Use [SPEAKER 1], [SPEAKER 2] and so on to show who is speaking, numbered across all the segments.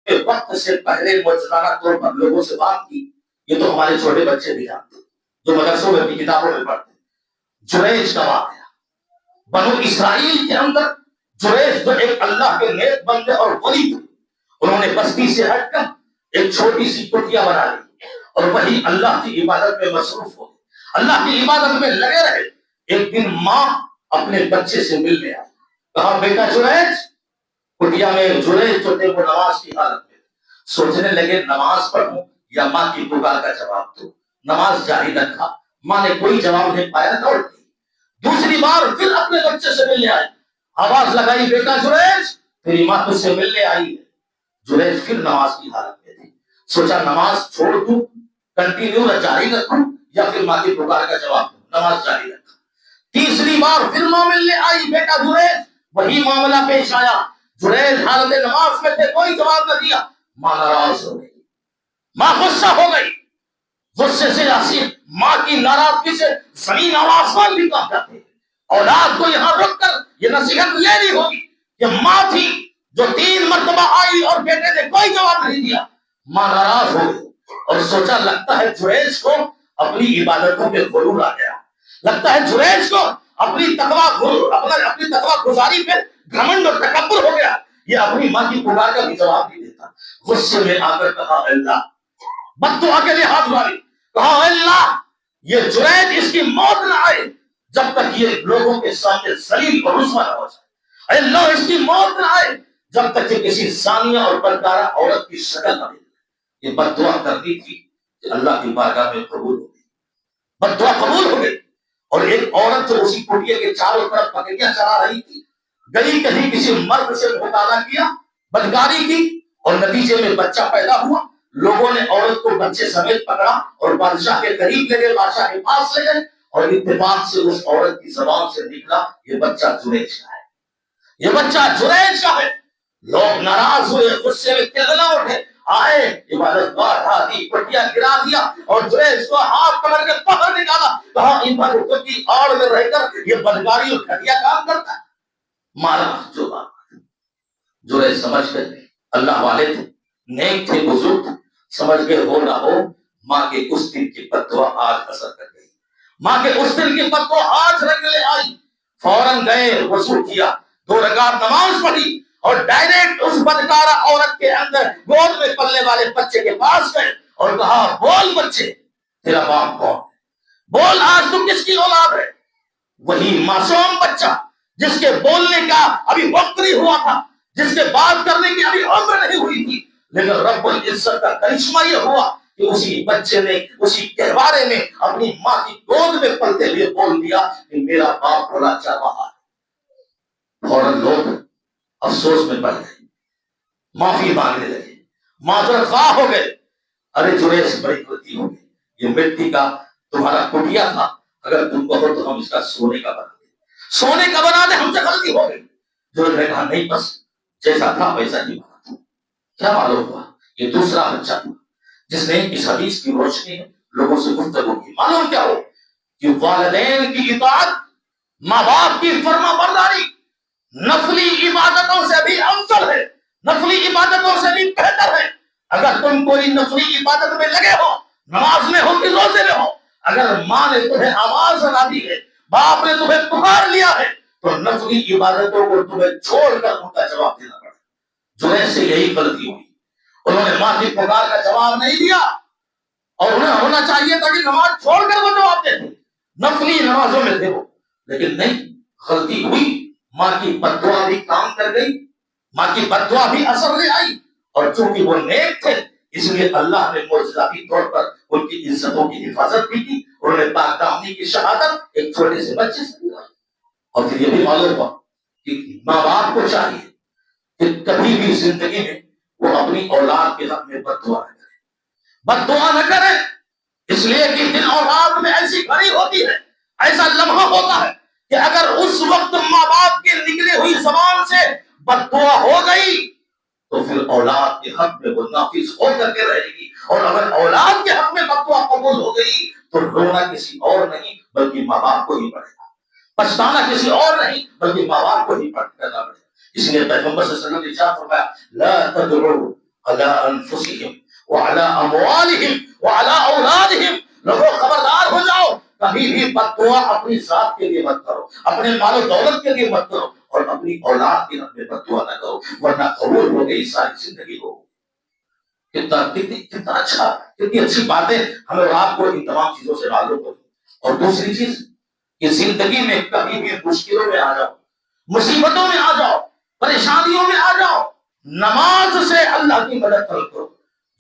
[SPEAKER 1] کے وقت سے پہلے معجزانہ طور پر لوگوں سے بات کی، یہ تو ہمارے چھوٹے بچے بھی جانتے جو مدرسوں میں اپنی کتابوں میں پڑھتے۔ جریج کا واقعہ بنو اسرائیل کے اندر، جریج جو ایک اللہ کے نیک بندے اور ولی تھے، انہوں نے بستی سے ہٹ کر ایک چھوٹی سی کٹیا بنا لی اور وہی اللہ کی عبادت میں مصروف ہو گئے، اللہ کی عبادت میں لگے رہے۔ ایک دن ماں اپنے بچے سے ملنے آئی، کہا بیٹا جریج، کٹیا میں جریج جو تھے وہ نماز کی حالت میں سوچنے لگے نماز پڑھوں یا ماں کی پکار کا جواب دوں، نماز جاری رکھا، ماں نے کوئی جواب نہیں پایا، دوڑ گئی۔ دوسری بار پھر اپنے بچے سے ملنے آئے، آواز لگائی بیٹا جریج، تیری ماں تجھ سے ملنے آئی ہے۔ جریج پھر نماز کی حالت میں تھی، سوچا نماز چھوڑ دوں، کنٹینیو جاری رکھوں یا پھر ماں کی پکار کا جواب دوں، نماز جاری رکھا۔ تیسری بار پھر ماں ملنے آئی، بیٹا جریج، وہی معاملہ پیش آیا، جریج حالت نماز میں تھے، کوئی جواب نہ دیا، ماں ناراض ہو گئی، ماں غصہ ہو گئی، غصے سے ماں کی ناراضگی سے زمین اور آسمان بھی کانپ جاتے۔ اولاد کو یہاں رک کر یہ نصیحت لینی ہوگی کہ ماں تھی جو 3 مرتبہ آئی اور بیٹے نے کوئی جواب نہیں دیا، ماں ناراض ہو گئی اور سوچا لگتا ہے جریج کو اپنی عبادتوں پہ غرور آ گیا، لگتا ہے جریج کو اپنی تقویٰ گزاری پہ گھمنڈ اور تکبر ہو گیا، یہ اپنی ماں کی پکار کا بھی جواب نہیں دیتا۔ غصے میں آ کر کہا اللہ، بد دعا کے لیے ہاتھ ماری، کہا اللہ یہ جریج اس کی موت نہ آئے جب تک یہ لوگوں کے سامنے ذلیل اور رسوا نہ ہو جائے، اللہ اس کی موت نہ آئے جب تک کہ کسی زانیہ اور بدکارہ عورت کی شکل نہ دے۔ یہ بد دعا کرنی تھی کہ اللہ کی بارگاہ میں قبول ہو گئی، بد دعا قبول ہو گئی۔ اور ایک عورت جو اسی کٹیا کے چاروں طرف بکریاں چرا رہی تھی، گلی کہیں کسی مرد سے مطالعہ کیا، بدکاری کی اور نتیجے میں بچہ پیدا ہوا۔ لوگوں نے عورت کو بچے سمیت پکڑا اور بادشاہ کے قریب لے گئے، بادشاہ کے پاس لے گئے اور اتفاق سے اس عورت کی زبان سے نکلا یہ بچہ جریج کا ہے، یہ بچہ جریج کا ہے۔ لوگ ناراض ہوئے، غصے میں کلنا اٹھے، آئے عبادت گاہ ڈھا دی، پٹیا گرا دیا اور جریج کو ہاتھ پکڑ کے باہر نکالا، کہا عبادتوں کی آڑ میں رہ کر یہ بدکاری اور گھٹیا کام کرتا ہے، مارا جو بات۔ جریج سمجھ گئے اللہ والے تھے، نیک تھے، بزرگ تھے، سمجھ گئے ہو نہ ہو ماں کے اس دن کی بد دعا آج اثر کر گئی، ماں کے اس دن کی بد دعا آج رنگ لے آئی۔ فوراً گئے، وضو کیا، 2 رکعت نماز پڑھی اور ڈائریکٹ اس بدکارہ عورت کے اندر گود میں پلنے والے بچے کے پاس گئے اور کہا بول بچے تیرا باپ کون ہے، بول آج تم کس کی اولاد ہے۔ وہی معصوم بچہ جس کے بولنے کا ابھی وقت نہیں ہوا تھا، جس کے بات کرنے کی ابھی عمر نہیں ہوئی تھی، لیکن رب العزت کا کرشمہ یہ ہوا کہ اسی بچے نے اسی گہوارے میں اپنی ماں کی گود میں پلتے ہوئے بول دیا کہ میرا باپ بڑا چل رہا ہے۔ فوراً لوگ افسوس میں پڑ گئے، معافی مانگنے لگے، معذرت خواہ ہو گئے، ارے جریج بڑی غلطی ہو گئی، یہ مٹی کا تمہارا کٹیا تھا، اگر تم کہو تو ہم اس کا سونے کا بنا دیں، سونے کا بنا دیں، ہم سے غلطی ہو گئی۔ جریج نے کہا نہیں، بس جیسا تھا ویسا ہی بنا تھا۔ کیا معلوم ہوا یہ دوسرا بچہ تھا جس نے اس حدیث کی روشنی میں لوگوں سے گفتگو کی۔ معلوم کیا ہو کہ والدین کی اطاعت، ماں باپ کی فرما برداری نفلی عبادتوں سے بھی افضل ہے، نفلی عبادتوں سے بھی بہتر ہے۔ اگر تم کوئی نفلی عبادت میں لگے ہو، نماز میں ہو کہ روزے میں ہو، اگر ماں نے تمہیں آواز لگا دی ہے، باپ نے تمہیں پکار لیا ہے، تو نفلی عبادتوں کو تمہیں چھوڑ کر ان کا جواب دینا پڑے۔ جریج سے یہی غلطی ہوئی، انہوں نے ماں کی پکار کا جواب نہیں دیا اور انہیں ہونا چاہیے تھا کہ نماز چھوڑ کر وہ جواب دیتے، نفلی نمازوں میں تھے وہ، لیکن نہیں، غلطی ہوئی، ماں کی بد دعا بھی کام کر گئی، ماں کی بد دعا بھی اثر لے آئی، اور چونکہ وہ نیک تھے اس لیے اللہ نے معجزاتی طور پر ان کی عزتوں کی حفاظت بھی کی، انہوں نے پاک دامنی کی شہادت ایک چھوٹے سے بچے سے دلائی۔ اور پھر یہ بھی معلوم ہوا کہ ماں باپ کو چاہیے کہ کبھی بھی زندگی میں وہ اپنی اولاد کے حق میں بد دعا نہ کرے، بد دعا نہ کرے، اس لیے کہ دل اور رات میں ایسی گھڑی ہوتی ہے، ایسا لمحہ ہوتا ہے کہ اگر اس وقت ماں باپ کی نکلی ہوئی زبان سے بد دعا ہو گئی تو پھر اولاد کے حق میں وہ نافذ ہو کر کے رہے گی، اور اگر اولاد کے حق میں بد دعا قبول ہو گئی تو رونا کسی اور نہیں بلکہ ماں باپ کو ہی پڑے گا، پچھتانا کسی اور نہیں بلکہ ماں باپ کو ہی کرنا پڑے گا۔ اس لیے پیغمبر صلی اللہ علیہ وسلم نے ارشاد فرمایا لا تدعوا علی انفسہم وعلی اموالہم وعلی اولادہم، لوگوں خبردار ہو جاؤ، کبھی بھی بد دعا اپنی ذات کے لیے مت کرو، اپنے مال و دولت کے لیے مت کرو، اور اپنی اولاد کے لیے بد دعا نہ کرو، ورنہ قبول ہو گئی ساری زندگی ہو۔ کتنا اچھا، کتنی اچھی باتیں ہمیں اور آپ کو ان تمام چیزوں سے معلوم ہو۔ اور دوسری چیز کہ زندگی میں کبھی بھی مشکلوں میں آ جاؤ، مصیبتوں میں آ جاؤ، پریشانیوں میں آ جاؤ، نماز سے اللہ کی مدد طلب کرو۔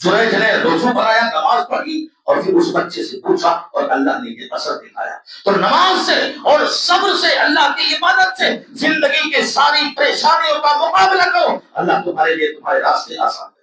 [SPEAKER 1] جریج نے روزو بنایا، نماز پڑھی، اور پھر اس بچے سے پوچھا اور اللہ نے یہ اثر دکھایا۔ تو نماز سے اور صبر سے، اللہ کی عبادت سے زندگی کے ساری پریشانیوں کا مقابلہ کرو، اللہ تمہارے لیے تمہارے راستے آسان کرے۔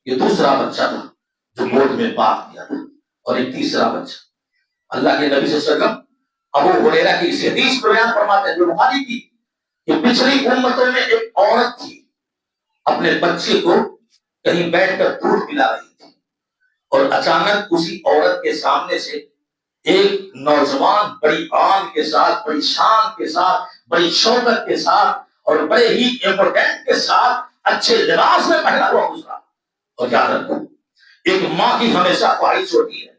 [SPEAKER 1] یہ دوسرا بچہ تھا جو گود میں باپ دیا تھا۔ اور ایک تیسرا بچہ، اللہ کے نبی صلی اللہ علیہ وسلم ابو ہریرہ کی اس حدیث کو بیان فرماتے ہیں جو بخاری کی، کہ پچھلی امتوں میں ایک عورت تھی، اپنے بچے کو کہیں بیٹھ کر دودھ پلا رہی تھی، اور اچانک اسی عورت کے سامنے سے ایک نوجوان بڑی آن کے ساتھ، بڑی شان کے ساتھ، بڑی شوکت کے ساتھ، اور بڑے ہی امپورٹنٹ کے ساتھ اچھے لباس میں پہنا ہوا گزرا۔ اور یاد رکھو، ایک ماں کی ہمیشہ خواہش ہوتی ہے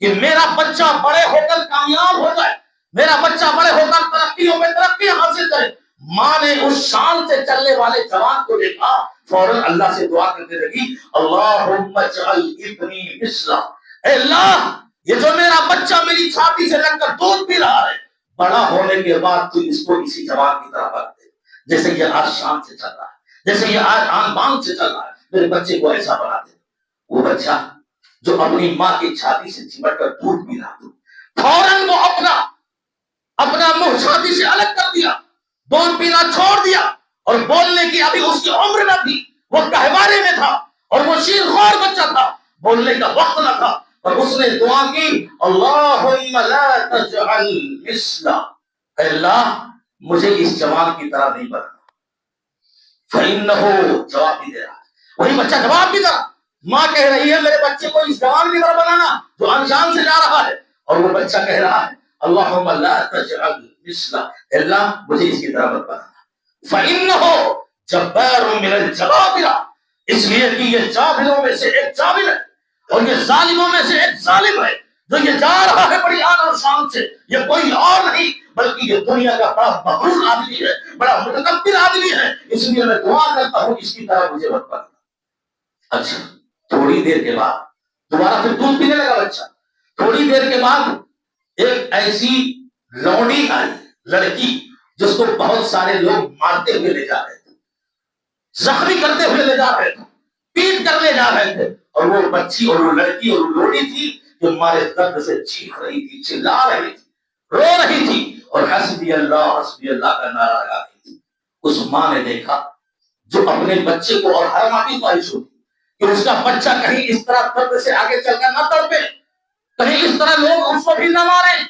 [SPEAKER 1] کہ میرا بچہ بڑے ہو کر کامیاب ہو جائے، میرا بچہ بڑے ہو کر ترقیوں میں ترقی حاصل کرے۔ ماں نے اس شان سے چلنے والے جوان کو دیکھا، فوراً اللہ سے دعا کرنے لگی، اللہم اجعل ابنی مثلہ، اے اللہ یہ جو میرا بچہ میری چھاتی سے لگ کر دودھ پی رہا ہے، بڑا ہونے کے بعد تو اس کو اسی جوان کی طرح بنا دے، جیسے یہ آج شان سے چل رہا ہے، جیسے یہ آج آن بان سے چل رہا ہے، میرے بچے کو ایسا بنا دے۔ وہ بچہ جو اپنی ماں کی چھاتی سے چمٹ کر دودھ پی رہا تھا، فوراً وہ اپنا منہ چھاتی سے الگ کر دیا، دودھ پینا چھوڑ دیا، اور بولنے کی ابھی اس کی عمر نہ تھی، وہ گہوارے میں تھا، اور وہ شیرخوار بچہ تھا، بولنے کا وقت نہ تھا، اور اس نے دعا کی، اللہم لا تجعل مثلہ، اے اللہ مجھے اس جوان کی طرح نہیں بنانا۔ فإنہ، جواب بھی دے رہا ہے، وہی بچہ جواب بھی دے رہا، ماں کہہ رہی ہے میرے بچے کو اس جوان کی طرح بنانا جو انجان سے جا رہا ہے، اور وہ بچہ کہہ رہا ہے اللہم لا تجعل مثلہ، اللہ مجھے اس کی طرح مت بنانا۔ فإنہ جبار من الجبابرہ، اس لیے کہ یہ جابروں میں سے ایک جابر ہے، اور یہ ظالموں میں سے ایک ظالم ہے، جو یہ جا رہا ہے بڑی آن اور شان سے، یہ کوئی اور نہیں بلکہ یہ دنیا کا بڑا مغرور آدمی ہے، بڑا متکبر آدمی ہے، اس لیے میں دعا کرتا ہوں اس کی طرح مجھے مت بنانا۔ اچھا، تھوڑی دیر کے بعد دوبارہ پھر دودھ پینے لگا بچہ۔ تھوڑی دیر کے بعد ایک ایسی لونڈی آئی، لڑکی، جس کو بہت سارے لوگ مارتے ہوئے لے جا رہے تھے، زخمی کرتے ہوئے لے جا رہے تھے، پیٹ کر لے جا رہے تھے، اور وہ بچی اور وہ لڑکی اور وہ لونڈی تھی جو ہمارے درد سے چیخ رہی تھی، چلا رہی تھی، رو رہی تھی، اور حسبی اللہ کا نعرہ لگا رہی تھی۔ اس ماں نے دیکھا جو اپنے بچے کو، اور ہر ماں کی خواہش ہوتی کہ اس کا بچہ کہیں اس طرح درد سے آگے چل کر نہ تڑپے، کہیں اس طرح لوگ اس کو بھی نہ ماریں،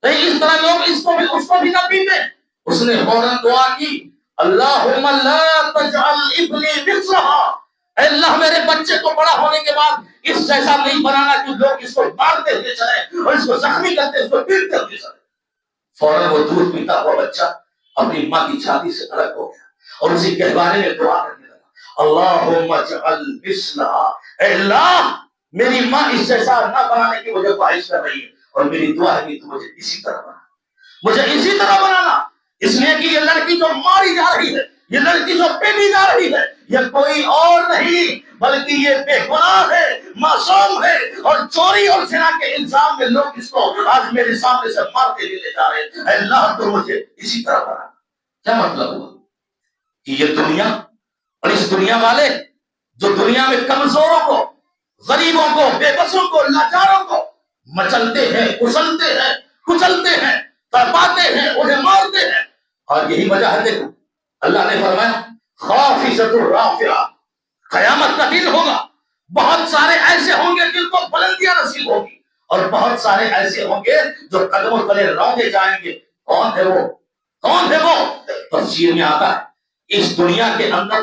[SPEAKER 1] کہیں اس طرح لوگ اس کو بھی نہ پیٹیں۔ اس نے فوراً دعا کی، اللہم لا تجعل ابنی مثلہ، اے اللہ میرے بچے کو بڑا ہونے کے بعد اس جیسا نہیں بنانا کہ لوگ اس کو مارتے ہوئے چلیں اور اس کو زخمی کرتے، اس کو پیٹتے ہوئے چلیں۔ فوراً وہ دودھ پیتا ہوا بچہ اپنی ماں کی چھاتی سے الگ ہو گیا، اور اسی گہوارے میں دعا کرنے لگا، اللہم اجعل مثلہ، اے اللہ میری ماں اس جیسا نہ بنانے کی مجھے خواہش کر رہی ہے، اور میری دعا ہے کہ تو مجھے اسی طرح بنا، مجھے اسی طرح بنانا، اس لیے کہ یہ لڑکی جو ماری جا رہی ہے، یہ لڑکی جو پیٹی جا رہی ہے، یہ کوئی اور نہیں بلکہ یہ بے گناہ ہے، معصوم ہے، اور چوری اور زنا کے الزام میں لوگ اس کو آج میرے سامنے سے مارتے ہوئے لے جا رہے ہیں، اے اللہ تو مجھے اسی طرح بنا۔ کیا مطلب ہوا؟ کہ یہ دنیا اور اس دنیا والے جو دنیا میں کمزوروں کو، غریبوں کو، بے بسوں کو، لاچاروں کو مچلتے ہیں، کچلتے ہیں، کچلتے ہیں، تڑپاتے ہیں، انہیں مارتے ہیں، اور یہی وجہ ہے۔ دیکھو اللہ نے فرمایا خافضۃ الرافعہ، قیامت کا دن ہوگا، بہت سارے ایسے ہوں گے جن کو بلندیاں نصیب ہوگی، اور بہت سارے ایسے ہوں گے جو قدموں تلے رونگے جائیں گے۔ کون ہے وہ؟ کون ہے وہ؟ تفسیر میں آتا ہے اس دنیا کے اندر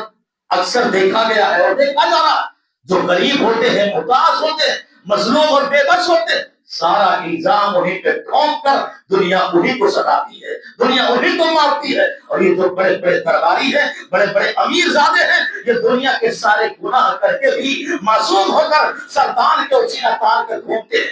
[SPEAKER 1] اکثر دیکھا گیا ہے اور دیکھا جا رہا ہے، جو غریب ہوتے ہیں، محتاج ہوتے ہیں، مظلوم اور بے بس ہوتے ہیں، سارا الزام انہیں پہ ٹھونک کر دنیا انہیں کو ستاتی ہے، دنیا انہیں کو مارتی ہے۔ اور یہ جو بڑے بڑے درباری ہیں، بڑے بڑے امیر زادے ہیں، یہ دنیا کے سارے گناہ کر کے بھی معصوم ہو کر سلطان کے سینہ تان کر گھومتے ہیں۔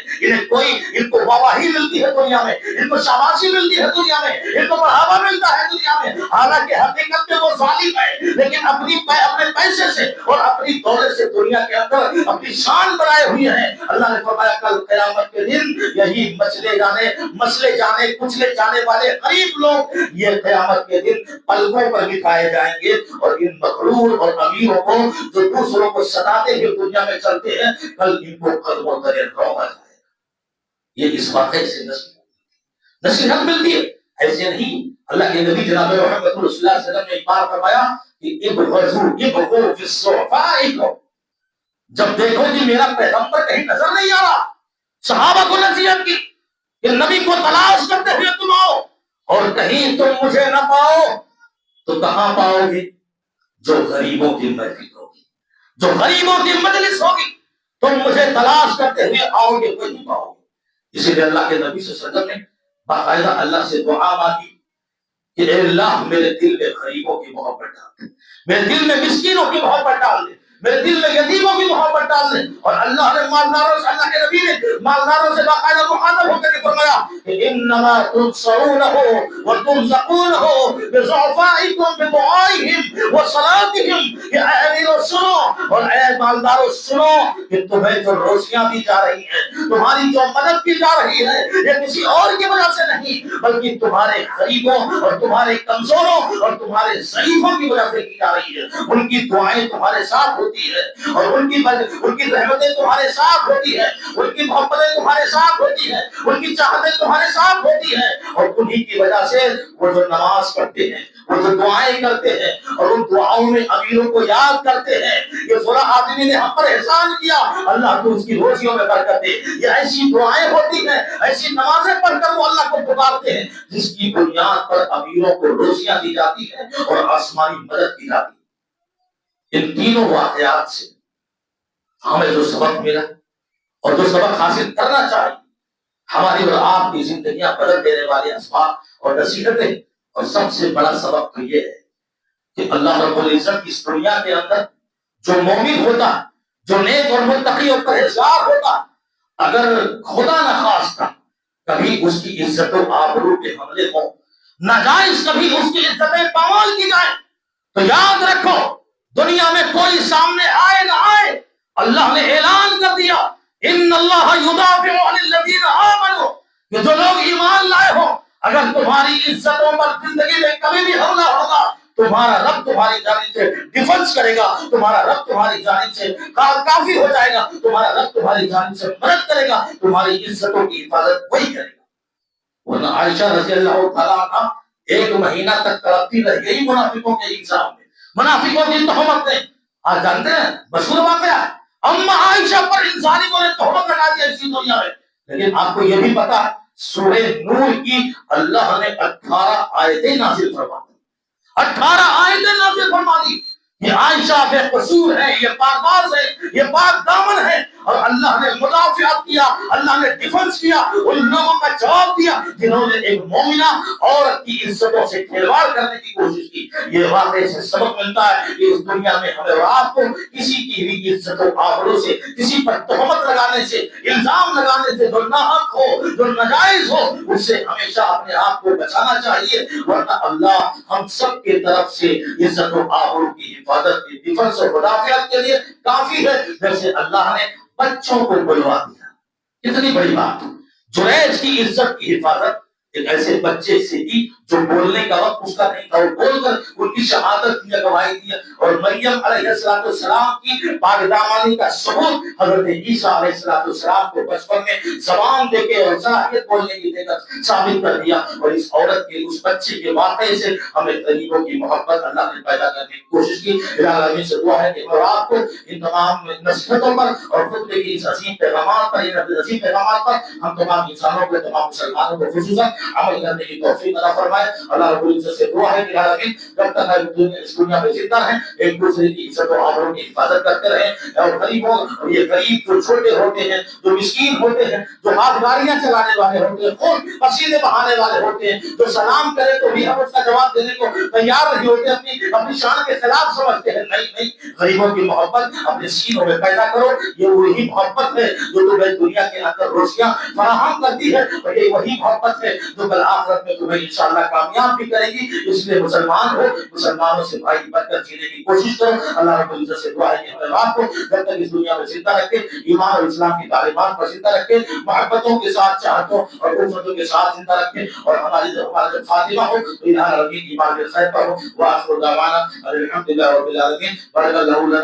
[SPEAKER 1] ان کو واہی ملتی ہے دنیا میں، ان کو شاباشی ملتی ہے دنیا میں، ان کو بڑھاوا ملتا ہے دنیا میں، حالانکہ حقیقت میں وہ ظالم ہے، لیکن اپنے پیسے سے اور اپنی دولت سے دنیا کے اندر اپنی شان بنائے ہوئے ہیں۔ اللہ نے فرمایا کل قیامت کے دن یہی مسلے جانے کچلے جانے والے غریب لوگ یہ قیامت کے دن پلکوں پر بٹھائے جائیں گے، اور ان مغرور اور امیروں کو جو دوسروں کو ستاتے ہوئے دنیا میں چلتے ہیں، کل ان کو قدموں تلے رکھا جائے گا۔ یہ اس واقعے سے نصیحت ملتی ہے، ایسے نہیں۔ اللہ کے نبی جناب محمد صلی اللہ علیہ وسلم نے ایک بار فرمایا کہ ابغضوا فی الصحفاء، جب دیکھو کہ میرا پیغمبر کہیں نظر نہیں آ رہا، صحابہ کو نصیحت کی کہ نبی کو تلاش کرتے ہوئے تم آؤ، اور کہیں تم مجھے نہ پاؤ تو کہاں پاؤ گے؟ جو غریبوں کی محفل ہوگی، جو غریبوں کی مجلس ہوگی، تم مجھے تلاش کرتے ہوئے آؤ گے کوئی نہیں پاؤ گے۔ اسی لیے اللہ کے نبی صلی اللہ علیہ وسلم نے باقاعدہ اللہ سے دعا مانگی کہ اے اللہ میرے دل میں غریبوں کی محبت ڈال دے، میرے دل میں مسکینوں کی محبت ڈال دے، میرے دل میں یتیموں کی محبت ڈال دے۔ اور اللہ نے مالداروں سے، اللہ کے نبی نے مالداروں سے باقاعدہ مخاطب ہو کر فرمایا کہ انما تنصرونہ وترزقونہ بضعفائکم بدعائہم وصلاتہم، کہ اے امیروں سنو اور اے مالداروں سنو کہ تمہیں جو روزیاں دی جا رہی ہیں، تمہاری جو مدد کی جا رہی ہے، یہ کسی اور کی وجہ سے نہیں بلکہ تمہارے غریبوں اور تمہارے کمزوروں اور تمہارے ضعیفوں کی وجہ سے کی جا رہی ہے۔ ان کی دعائیں تمہارے ساتھ ہوتی ہے، اور ان کی رحمتیں تمہارے ساتھ ہوتی ہے، ان کی محبتیں تمہارے ساتھ ہوتی ہے، ان کی چاہتیں تمہارے ساتھ ہوتی ہے، اور انہی کی وجہ سے وہ جو نماز پڑھتے ہیں، وہ جو دعائیں کرتے ہیں، اور ان دعاؤں میں امیروں کو یاد کرتے ہیں کہ فلاں آدمی نے ہم پر احسان کیا، اللہ تو اس کی روزیوں میں برکت دے۔ یہ ایسی دعائیں ہوتی ہیں، ایسی نمازیں پڑھ کر وہ اللہ کو پکارتے ہیں جس کی بنیاد پر امیروں کو روزیاں دی جاتی ہیں اور آسمانی مدد دی جاتی ہے۔ ان تینوں واقعات سے ہمیں جو سبق ملا اور جو سبق حاصل کرنا چاہیے، ہماری اور آپ کی زندگیاں بدل دینے والے اسباب اور نصیحتیں، اور سب سے بڑا سبق تو یہ ہے کہ اللہ رب العزت اس دنیا کے اندر جو مومن ہوتا ہے، جو نیک اور متقی اور پرہیزگار ہوتا، اگر خدا نخواستہ کبھی اس کی عزت و آبرو کے حملے ہوں، ناجائز کبھی اس کی عزتیں پامال کی جائیں، تو یاد رکھو دنیا میں کوئی سامنے آئے نہ آئے، اللہ نے اعلان کر دیا ان اللہ یدافع عن الذین آمنوا، کہ جو لوگ ایمان لائے ہوں، اگر تمہاری عزتوں پر زندگی میں کبھی بھی حملہ ہوگا، تمہارا رب تمہاری جانب سے ڈیفنس کرے گا، تمہارا رب تمہاری جانب سے کافی ہو جائے گا، تمہارا رب تمہاری جانب سے مدد کرے گا، تمہاری عزتوں کی حفاظت وہی کرے گا۔ ورنہ عائشہ رضی اللہ تعالیٰ عنہ 1 مہینہ تک تڑپتی رہ گئی منافقوں کے الزام میں، منافقوں کی تہمت میں۔ آج جانتے ہیں مشہور واقعہ ہے، اما عائشہ پر ان ظالموں نے تہمت لگا دیا اسی دنیا میں۔ لیکن آپ کو یہ بھی پتا ہے سورہ نور کی اللہ نے 18 آیتیں نازل فرما دی، 18 آیتیں نازل فرما دی۔ یہ عائشہ بے قصور ہے، یہ پاکباز ہے، یہ پاک دامن ہے، اور اللہ نے مدافعت کیا، اللہ نے ڈیفنس کیا، ان لوگوں کا جواب دیا جنہوں نے ایک مومنہ عورت کی عزتوں سے کھلواڑ کرنے کی کوشش کی۔ یہ واقعے سے سبق ملتا ہے کہ اس دنیا میں ہمیں اور آپ کو کسی کی بھی عزت و آبرو سے، کسی پر تہمت لگانے سے، الزام لگانے سے، جو ناحق ہو، جو ناجائز ہو، اس سے ہمیشہ اپنے آپ کو بچانا چاہیے، ورنہ اللہ ہم سب کے طرف سے عزت و آبرو کی حفاظت کی ڈیفنس اور مدافعت کے لیے کافی ہے۔ جیسے اللہ نے بچوں کو بلوا دیا، کتنی بڑی بات۔ جریج کی عزت کی حفاظت ایک ایسے بچے سے کی جو بولنے کا وقت اس کا نہیں تھا، اور بول کر ان کی شہادت کی گواہی دی، اور مریم علیہ السلام کی پاک دامانی کا ثبوت حضرت عیسیٰ علیہ السلام کو بچپن میں زبان دے کے اور صلاحیت بولنے کی دے کر ثابت کر دیا۔ اور اس عورت کے، اس بچے کے واقعے سے ہمیں غریبوں کی محبت اللہ نے پیدا کرنے کی کوشش کی۔ الہی سے دعا ہے کہ آپ کو ان تمام نصیحتوں پر اور خطبے کی اس عظیم پیغامات پر، ان عظیم پیغامات پر ہم تمام انسانوں کو، تمام مسلمانوں کو خصوصاً عمل کرنے کی توفیق عطا فرمائے۔ فرمائے. اللہ رب العزت سے دعا ہے کہ العالمین جب تک ہم اس دنیا میں زندہ ہیں ایک دوسرے کی عزت و آبرو کی حفاظت کرتے رہیں. اور غریبوں اور یہ غریب جو چھوٹے ہوتے ہیں جو مسکین ہوتے ہیں جو ہاتھ گاڑیاں چلانے والے ہوتے ہیں خون پسینے بہانے والے ہوتے ہیں جو سلام کرے تو بھی ہم اس کا جواب دینے کو تیار نہیں ہوتے اپنی شان کے خلاف سمجھتے ہیں. نہیں غریبوں کی محبت اپنے سینوں میں پیدا کرو. یہ وہی محبت ہے جو تمہیں دنیا کے اندر روشیاں فراہم کرتی ہے اور یہ وہی محبت ہے جو کل آخرت میں تمہیں انشاءاللہ کامیاب بھی کرے گی. اس لیے مسلمان ہو مسلمانوں سے بھائی بن کر جینے کی کوشش کرو. اللہ رب العزت سے دعا ہے کہ ہمیں رات کو جب تک اس دنیا میں زندہ رکھے ایمان اور اسلام کی تعلیمات پر زندہ رکھے محبتوں کے ساتھ چاہتوں اور الفتوں کے ساتھ زندہ رکھے اور ہماری ہمارا خاتمہ ہو تو الہ ربی ایمان کے خیر پر ہو. وآخر دعوانا الحمدللہ رب العالمین. بارک اللہ لنا